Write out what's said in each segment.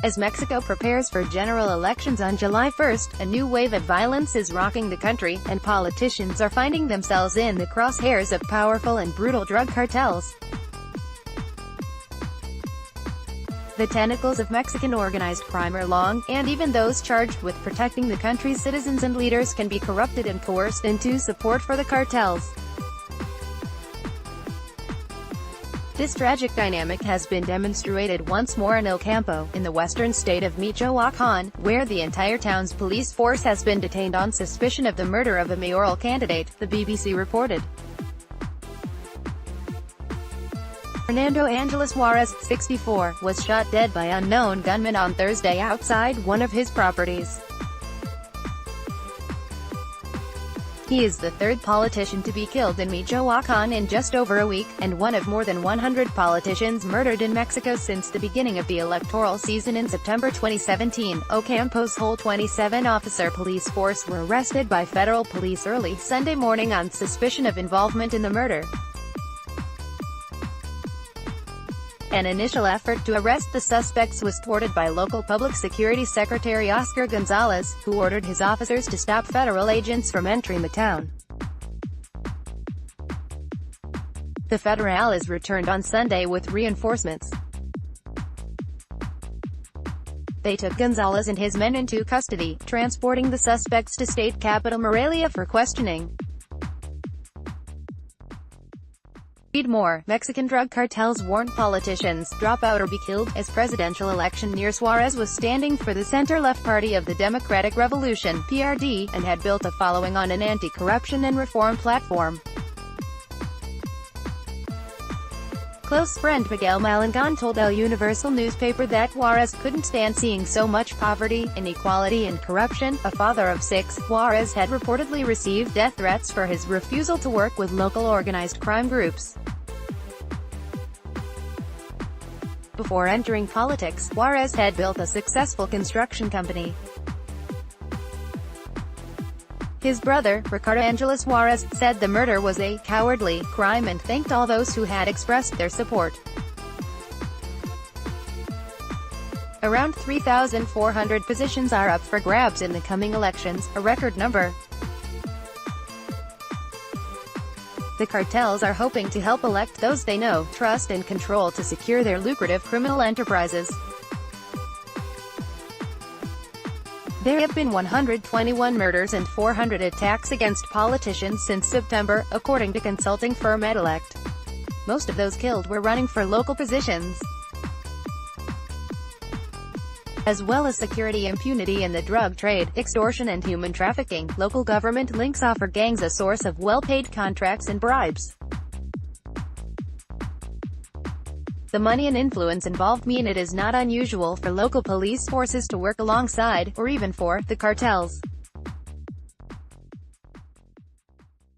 As Mexico prepares for general elections on July 1, a new wave of violence is rocking the country, and politicians are finding themselves in the crosshairs of powerful and brutal drug cartels. The tentacles of Mexican organized crime are long, and even those charged with protecting the country's citizens and leaders can be corrupted and coerced into support for the cartels. This tragic dynamic has been demonstrated once more in El Campo, in the western state of Michoacán, where the entire town's police force has been detained on suspicion of the murder of a mayoral candidate, the BBC reported. Fernando Angeles Juarez, 64, was shot dead by unknown gunmen on Thursday outside one of his properties. He is the third politician to be killed in Michoacán in just over a week, and one of more than 100 politicians murdered in Mexico since the beginning of the electoral season in September 2017. Ocampo's whole 27-officer police force were arrested by federal police early Sunday morning on suspicion of involvement in the murder. An initial effort to arrest the suspects was thwarted by local Public Security Secretary Oscar Gonzalez, who ordered his officers to stop federal agents from entering the town. The Federales returned on Sunday with reinforcements. They took Gonzalez and his men into custody, transporting the suspects to state capital Morelia for questioning. Read more. Mexican drug cartels warn politicians, drop out or be killed. As presidential election nears, Juarez was standing for the center-left party of the Democratic Revolution, PRD, and had built a following on an anti-corruption and reform platform. Close friend Miguel Malangon told El Universal newspaper that Juarez couldn't stand seeing so much poverty, inequality and corruption. A father of 6, Juarez had reportedly received death threats for his refusal to work with local organized crime groups. Before entering politics, Juarez had built a successful construction company. His brother, Ricardo Angeles Juarez, said the murder was a cowardly crime and thanked all those who had expressed their support. Around 3,400 positions are up for grabs in the coming elections, a record number. The cartels are hoping to help elect those they know, trust and control to secure their lucrative criminal enterprises. There have been 121 murders and 400 attacks against politicians since September, according to consulting firm Edelect. Most of those killed were running for local positions. As well as security impunity in the drug trade, extortion and human trafficking, local government links offer gangs a source of well-paid contracts and bribes. The money and influence involved mean it is not unusual for local police forces to work alongside, or even for, the cartels.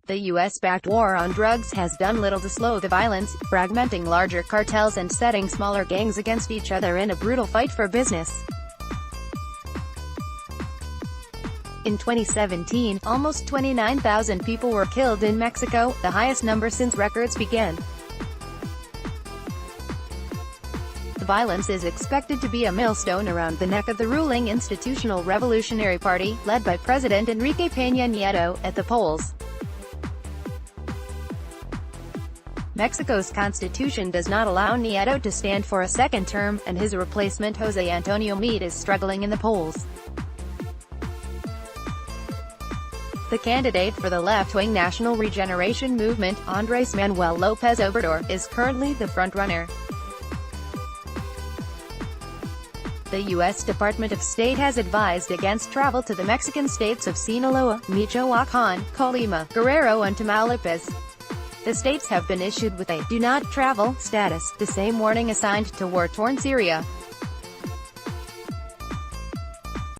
The U.S.-backed war on drugs has done little to slow the violence, fragmenting larger cartels and setting smaller gangs against each other in a brutal fight for business. In 2017, almost 29,000 people were killed in Mexico, the highest number since records began. The violence is expected to be a millstone around the neck of the ruling Institutional Revolutionary Party, led by President Enrique Peña Nieto, at the polls. Mexico's constitution does not allow Nieto to stand for a second term, and his replacement José Antonio Meade is struggling in the polls. The candidate for the left-wing National Regeneration Movement, Andrés Manuel López Obrador, is currently the frontrunner. The U.S. Department of State has advised against travel to the Mexican states of Sinaloa, Michoacán, Colima, Guerrero and Tamaulipas. The states have been issued with a "do not travel" status, the same warning assigned to war-torn Syria.